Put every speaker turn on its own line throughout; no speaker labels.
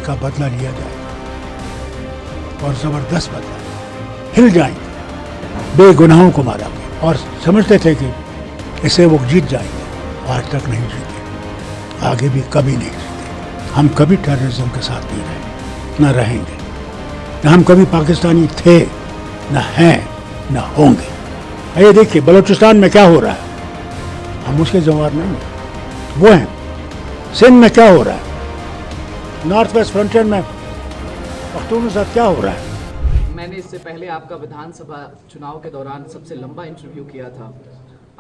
इनका बदला लिया जाएगा और ज़बरदस्त बदला। हिल जाएंगे, बेगुनाहों को मारा गया और समझते थे कि इससे वो जीत जाएंगे। आज तक नहीं जीते, आगे भी कभी नहीं जीते। हम कभी टेररिज्म के साथ नहीं रहे, न रहेंगे। न हम कभी पाकिस्तानी थे, न हैं, न होंगे। ये देखिए बलूचिस्तान में क्या हो रहा है, हम उसके जवाब नहीं हैं, वो हैं। सिंध में क्या हो रहा है, नॉर्थ वेस्ट फ्रंटियर में पख्तूनों के साथ क्या हो रहा है।
मैंने इससे पहले आपका विधानसभा चुनाव के दौरान सबसे लंबा इंटरव्यू किया था।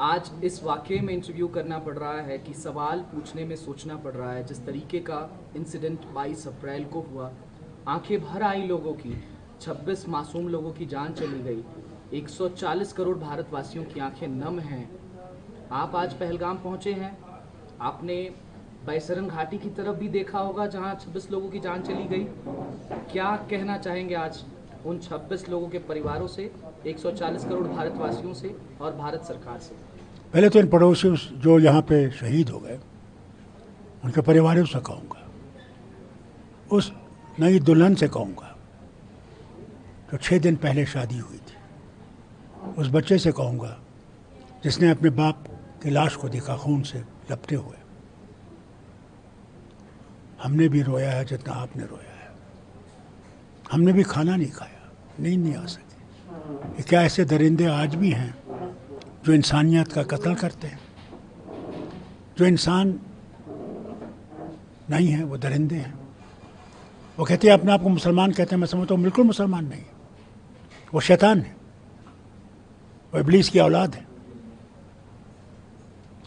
आज इस वाकये में इंटरव्यू करना पड़ रहा है कि सवाल पूछने में सोचना पड़ रहा है। जिस तरीके का इंसिडेंट 22 अप्रैल को हुआ, आंखें भर आई लोगों की, 26 मासूम लोगों की जान चली गई, 140 करोड़ भारतवासियों की आंखें नम हैं। आप आज पहलगाम पहुंचे हैं, आपने बैसरन घाटी की तरफ भी देखा होगा जहां 26 लोगों की जान चली गई। क्या कहना चाहेंगे आज उन 26 लोगों के परिवारों से, 140 करोड़ भारतवासियों से और भारत सरकार से?
पहले तो इन पड़ोसियों जो यहाँ पे शहीद हो गए उनके परिवारों से कहूँगा, उस नई दुल्हन से कहूँगा जो 6 दिन पहले शादी हुई थी, उस बच्चे से कहूँगा जिसने अपने बाप की लाश को देखा खून से लपटे हुए। हमने भी रोया है जितना आपने रोया है। हमने भी खाना नहीं खाया, नींद नहीं आ सकी। क्या ऐसे दरिंदे आज भी हैं जो इंसानियत का कत्ल करते हैं? जो इंसान नहीं है वो दरिंदे हैं। वो कहते हैं अपने आप को मुसलमान कहते हैं, मैं समझता हूँ बिल्कुल मुसलमान नहीं है, वो शैतान है, वो इब्लीस की औलाद है।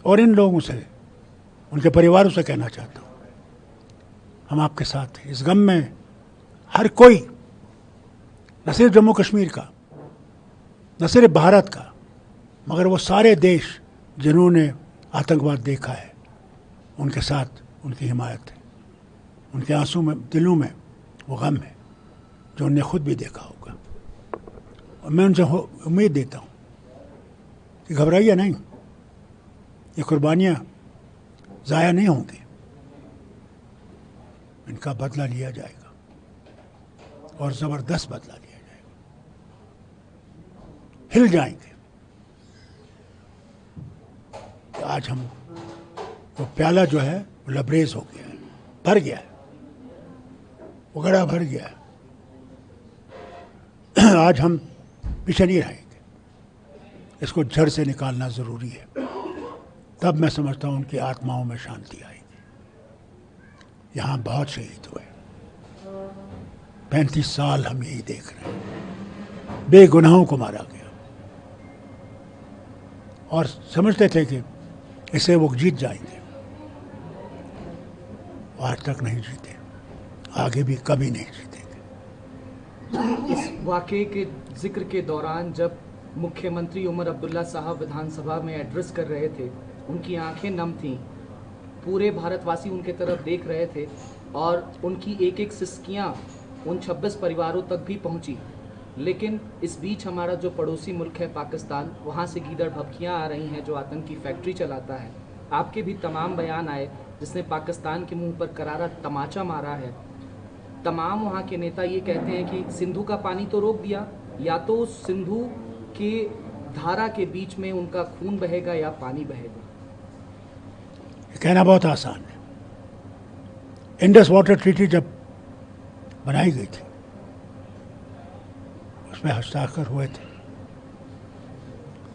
और इन लोगों से, उनके परिवारों से कहना चाहता हूँ, हम आपके साथ हैं। इस गम में हर कोई, न सिर्फ जम्मू कश्मीर का, न सिर्फ भारत का, मगर वो सारे देश जिन्होंने आतंकवाद देखा है, उनके साथ उनकी हिमायत है। उनके आंसू में, दिलों में वो गम है जो उन्हें खुद भी देखा होगा। और मैं उनसे उम्मीद देता हूँ कि घबराइए नहीं, ये कुर्बानियाँ ज़ाया नहीं होंगी, इनका बदला लिया जाएगा और ज़बरदस्त बदला लिया जाएगा। हिल जाएंगे। आज हम वो प्याला जो है वो लबरेज हो गया है, भर गया है, वो घड़ा भर गया है। आज हम पीछे नहीं रहेंगे, इसको जड़ से निकालना ज़रूरी है। तब मैं समझता हूँ उनकी आत्माओं में शांति आएगी। यहाँ बहुत शहीद हुए, 35 साल हम यही देख रहे हैं। बेगुनाहों को मारा गया और समझते थे कि इससे वो जीत जाएंगे। आज तक नहीं जीते, आगे भी कभी नहीं जीतेंगे।
इस वाकये के जिक्र के दौरान जब मुख्यमंत्री उमर अब्दुल्ला साहब विधानसभा में एड्रेस कर रहे थे, उनकी आंखें नम थीं, पूरे भारतवासी उनके तरफ देख रहे थे और उनकी एक एक सिसकियां उन 26 परिवारों तक भी पहुंची। लेकिन इस बीच हमारा जो पड़ोसी मुल्क है पाकिस्तान, वहां से गीदड़ भभकियां आ रही हैं जो आतंकी फैक्ट्री चलाता है। आपके भी तमाम बयान आए जिसने पाकिस्तान के मुंह पर करारा तमाचा मारा है। तमाम वहाँ के नेता ये कहते हैं कि सिंधु का पानी तो रोक दिया, या तो सिंधु के धारा के बीच में उनका खून बहेगा या पानी बहेगा।
कहना बहुत आसान है। इंडस वाटर ट्रीटी जब बनाई गई थी, उसमें हस्ताक्षर हुए थे,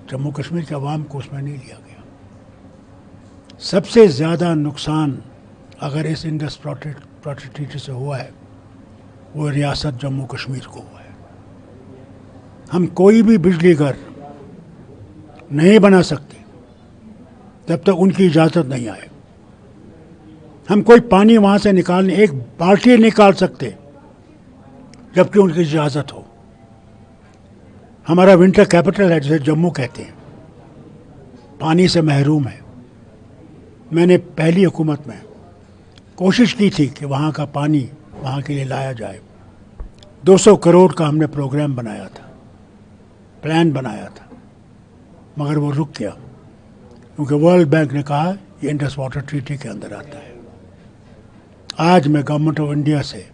जम्मू कश्मीर के अवाम को उसमें नहीं लिया गया। सबसे ज़्यादा नुकसान अगर इस इंडस वाटर ट्रीटी से हुआ है वो रियासत जम्मू कश्मीर को हुआ है। हम कोई भी बिजली घर नहीं बना सकते जब तक उनकी इजाज़त नहीं आए। हम कोई पानी वहाँ से निकालने, एक बाल्टी निकाल सकते जबकि उनकी इजाज़त हो। हमारा विंटर कैपिटल है जिसे जम्मू कहते हैं, पानी से महरूम है। मैंने पहली हुकूमत में कोशिश की थी कि वहाँ का पानी वहाँ के लिए लाया जाए। 200 करोड़ का हमने प्रोग्राम बनाया था, प्लान बनाया था, मगर वो रुक गया क्योंकि वर्ल्ड बैंक ने कहा ये इंडस वाटर ट्रीटी के अंदर आता है। आज मैं गवर्नमेंट ऑफ इंडिया से,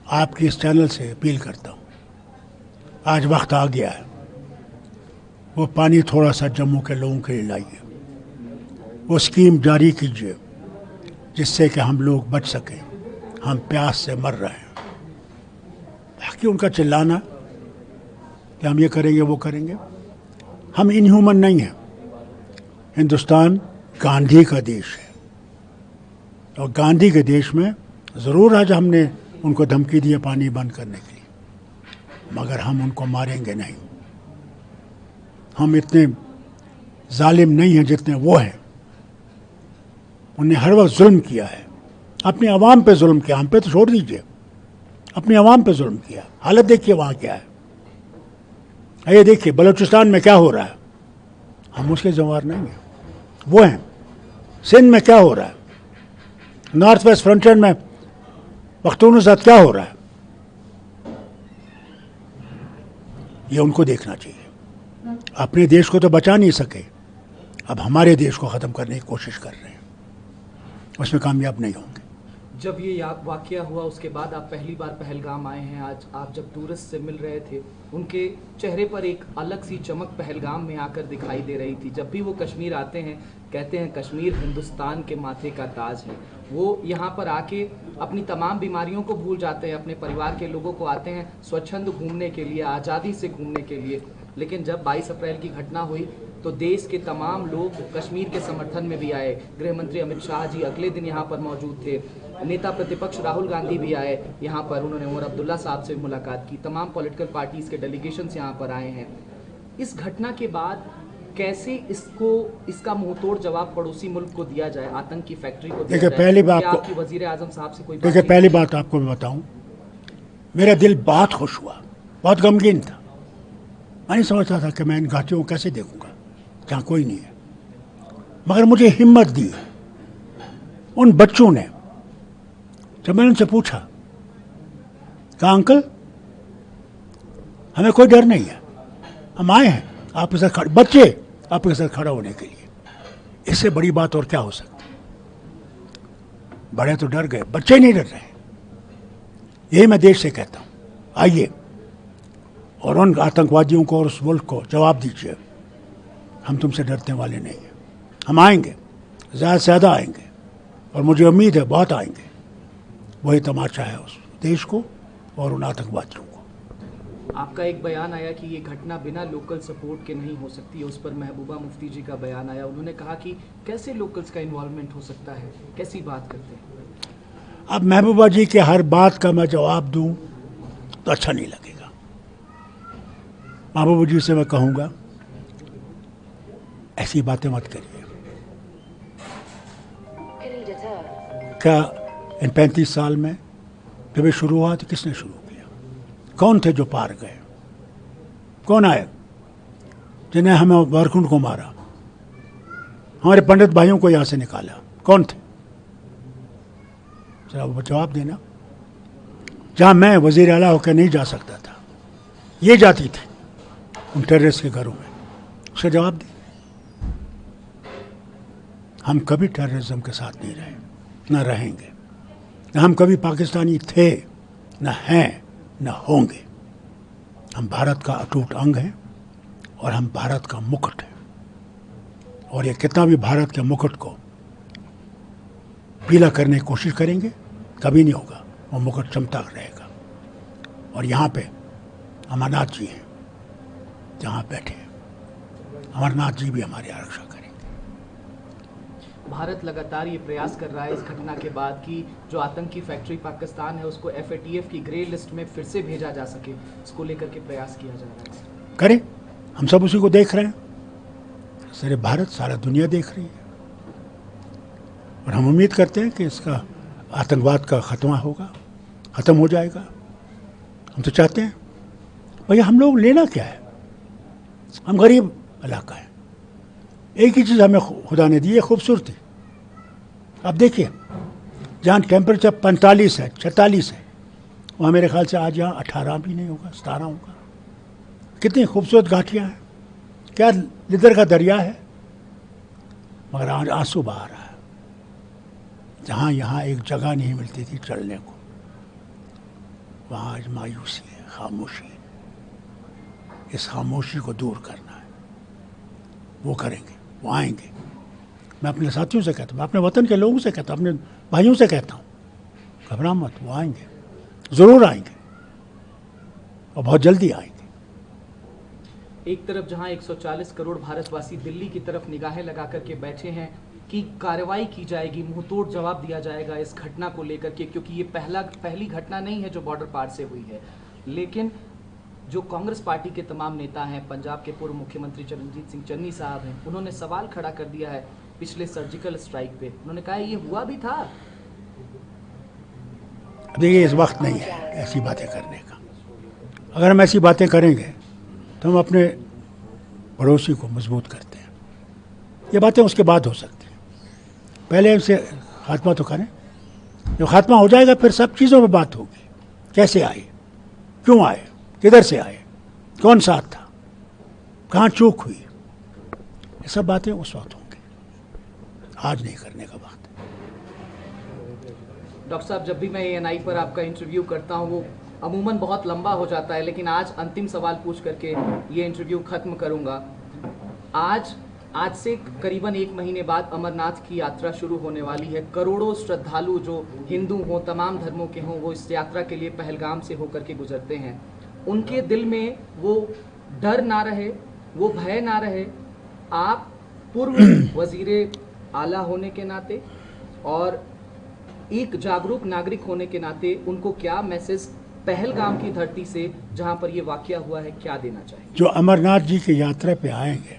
आपकी इस चैनल से अपील करता हूँ, आज वक्त आ गया है, वो पानी थोड़ा सा जम्मू के लोगों के लिए लाइए, वो स्कीम जारी कीजिए जिससे कि हम लोग बच सकें। हम प्यास से मर रहे हैं। बाकी उनका चिल्लाना कि हम ये करेंगे वो करेंगे, हम इनह्यूमन नहीं हैं। हिंदुस्तान गांधी का देश है और गांधी के देश में ज़रूर आज हमने उनको धमकी दी है पानी बंद करने के लिए, मगर हम उनको मारेंगे नहीं। हम इतने जालिम नहीं हैं जितने वो हैं। उन्हें हर वक्त जुल्म किया है, अपनी आवाम पे जुल्म किया, हम पे तो छोड़ दीजिए, अपनी आवाम पे जुल्म किया। हालत देखिए वहाँ क्या है। ये देखिए बलूचिस्तान में क्या हो रहा है, हम उसके ज़िम्मेदार नहीं हैं, वो हैं। सिंध में क्या हो रहा है, नॉर्थ वेस्ट फ्रंटियर में पख्तून के साथ क्या हो रहा है, ये उनको देखना चाहिए। अपने देश को तो बचा नहीं सके, अब हमारे देश को ख़त्म करने की कोशिश कर रहे हैं, उसमें कामयाब नहीं होंगे।
जब ये वाकया हुआ उसके बाद आप पहली बार पहलगाम आए हैं। आज आप जब टूरिस्ट से मिल रहे थे, उनके चेहरे पर एक अलग सी चमक पहलगाम में आकर दिखाई दे रही थी। जब भी वो कश्मीर आते हैं, कहते हैं कश्मीर हिंदुस्तान के माथे का ताज है। वो यहाँ पर आके अपनी तमाम बीमारियों को भूल जाते हैं, अपने परिवार के लोगों को आते हैं स्वच्छंद घूमने के लिए, आज़ादी से घूमने के लिए। लेकिन जब 22 अप्रैल की घटना हुई तो देश के तमाम लोग कश्मीर के समर्थन में भी आए। गृह मंत्री अमित शाह जी अगले दिन यहाँ पर मौजूद थे। नेता प्रतिपक्ष राहुल गांधी भी आए यहाँ पर, उन्होंने उमर अब्दुल्ला साहब से मुलाकात की। तमाम पॉलिटिकल पार्टीज के डेलीगेशंस यहाँ पर आए हैं। इस घटना के बाद कैसे इसका मुंहतोड़ जवाब पड़ोसी मुल्क को दिया जाए, आतंक की फैक्ट्री को दिया
देखिए,
जाए?
पहली बात
आपकी वजीर आजम साहब से कोई
देखिए, पहली बात आपको मैं बताऊं, मेरा दिल बहुत खुश हुआ, बहुत गमगीन था। मैं नहीं समझता था कि मैं इन घाटियों को कैसे देखूंगा जहाँ कोई नहीं है, मगर मुझे हिम्मत दी उन बच्चों ने। जब मैंने उनसे पूछा, कहा अंकल हमें कोई डर नहीं है, हम आए हैं आपके साथ खड़े, बच्चे आपके साथ खड़ा होने के लिए, इससे बड़ी बात और क्या हो सकती। बड़े तो डर गए, बच्चे नहीं डर रहे। यही मैं देश से कहता हूँ, आइए और उन आतंकवादियों को और उस मुल्क को जवाब दीजिए, हम तुमसे डरने वाले नहीं हैं। हम आएंगे, ज़्यादा से ज़्यादा आएंगे, और मुझे उम्मीद है बहुत आएंगे। वही तमाशा है उस देश को और उन आतंकवादियों को।
आपका एक बयान आया कि ये घटना बिना लोकल सपोर्ट के नहीं हो सकती है। उस पर महबूबा मुफ्ती जी का बयान आया, उन्होंने कहा कि कैसे लोकल्स का इन्वॉल्वमेंट हो सकता है, कैसी बात करते हैं?
अब महबूबा जी के हर बात का मैं जवाब दूं तो अच्छा नहीं लगेगा। महबूबा जी से मैं कहूँगा ऐसी बातें मत करिए। क्या इन 35 साल में जब ये शुरू हुआ तो किसने शुरू किया? कौन थे जो पार गए? कौन आए जिन्हें हमें वरकुंड को मारा, हमारे पंडित भाइयों को यहाँ से निकाला? कौन थे? जरा वो जवाब देना। जहाँ मैं वजीर आला होकर नहीं जा सकता था, ये जाती थी उन टेररिस्ट के घरों में, उसका जवाब दे। हम कभी टेररिज्म के साथ नहीं रहे, न रहेंगे। न हम कभी पाकिस्तानी थे, न हैं, न होंगे। हम भारत का अटूट अंग हैं और हम भारत का मुकुट हैं। और ये कितना भी भारत के मुकुट को पीला करने की कोशिश करेंगे, कभी नहीं होगा। वो मुकुट चमकता रहेगा। और यहाँ पे अमरनाथ जी हैं, जहाँ बैठे अमरनाथ जी भी हमारी आरक्षा करेंगे।
भारत लगातार ये प्रयास कर रहा है इस घटना के बाद कि जो आतंकी फैक्ट्री पाकिस्तान है उसको FATF की ग्रे लिस्ट में फिर से भेजा जा सके, इसको लेकर के प्रयास किया जा रहा है।
करें, हम सब उसी को देख रहे हैं। सारे भारत, सारा दुनिया देख रही है और हम उम्मीद करते हैं कि इसका आतंकवाद का खात्मा होगा, ख़त्म हो जाएगा। हम तो चाहते हैं। भैया हम लोग लेना क्या है, हम गरीब इलाका है। एक ही चीज़ हमें खुदा ने दी है, खूबसूरती। अब देखिए, जहाँ टेम्परेचर 45 है, 46 है, वहाँ मेरे ख्याल से आज यहाँ 18 भी नहीं होगा, 17 होगा। कितनी खूबसूरत घाटियाँ हैं, क्या लिदर का दरिया है, मगर आज आंसू बहा रहा है। जहाँ यहाँ एक जगह नहीं मिलती थी चलने को, वहाँ आज मायूसी है, खामोशी है। इस खामोशी को दूर करना है, वो करेंगे, वो आएंगे। मैं अपने साथियों से कहता हूँ, मैं अपने वतन के लोगों से कहता हूँ, अपने भाइयों से कहता हूँ, घबरा मत, वो आएंगे, ज़रूर आएंगे और बहुत जल्दी आएंगे।
एक तरफ जहां 140 करोड़ भारतवासी दिल्ली की तरफ निगाहें लगा करके बैठे हैं कि कार्रवाई की जाएगी, मुंहतोड़ जवाब दिया जाएगा इस घटना को लेकर के, क्योंकि ये पहली घटना नहीं है जो बॉर्डर पार से हुई है। लेकिन जो कांग्रेस पार्टी के तमाम नेता हैं, पंजाब के पूर्व मुख्यमंत्री चरणजीत सिंह चन्नी साहब हैं, उन्होंने सवाल खड़ा कर दिया है पिछले सर्जिकल स्ट्राइक पे। उन्होंने कहा ये हुआ भी था।
देखिए, इस वक्त नहीं है ऐसी बातें करने का। अगर हम ऐसी बातें करेंगे तो हम अपने पड़ोसी को मजबूत करते हैं। ये बातें उसके बाद हो सकती हैं, पहले उनसे खात्मा तो करें। जब खात्मा हो जाएगा फिर सब चीज़ों में बात होगी, कैसे आए, क्यों आए, किधर से आए, कौन साथ था, कहाँ चूक हुई, ये सब बातें उस वक्त होंगी, आज नहीं करने का वक्त।
डॉक्टर साहब, जब भी मैं ANI पर आपका इंटरव्यू करता हूँ वो अमूमन बहुत लंबा हो जाता है, लेकिन आज अंतिम सवाल पूछ करके ये इंटरव्यू खत्म करूंगा। आज से करीबन 1 महीने बाद अमरनाथ की यात्रा शुरू होने वाली है। करोड़ों श्रद्धालु जो हिंदू हों, तमाम धर्मों के हों, वो इस यात्रा के लिए पहलगाम से होकर के गुजरते हैं। उनके दिल में वो डर ना रहे, वो भय ना रहे। आप पूर्व वजीरे आला होने के नाते और एक जागरूक नागरिक होने के नाते उनको क्या मैसेज पहलगाम की धरती से, जहां पर यह वाकया हुआ है, क्या देना चाहिए?
जो अमरनाथ जी की यात्रा पे आएंगे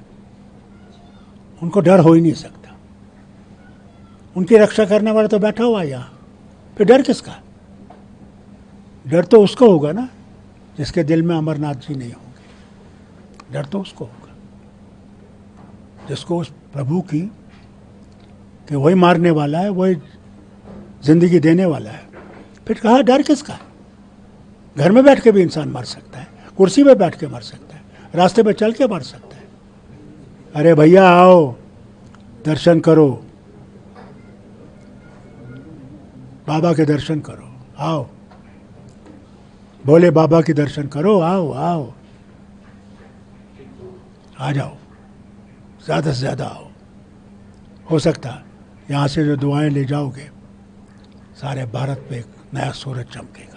उनको डर हो ही नहीं सकता। उनकी रक्षा करने वाला तो बैठा हुआ है यहाँ, फिर डर किसका? डर तो उसको होगा ना जिसके दिल में अमरनाथ जी नहीं होंगे। डर तो उसको होगा जिसको उस प्रभु की कि वही मारने वाला है, वही जिंदगी देने वाला है। फिर कहा डर किसका? घर में बैठ के भी इंसान मर सकता है, कुर्सी पे बैठ के मर सकता है, रास्ते पे चल के मर सकता है। अरे भैया आओ, दर्शन करो, बाबा के दर्शन करो, आओ, भोले बाबा के दर्शन करो, आओ आओ, आ जाओ, ज़्यादा से ज़्यादा आओ। हो सकता है यहाँ से जो दुआएं ले जाओगे सारे भारत पे एक नया सूरज चमकेगा।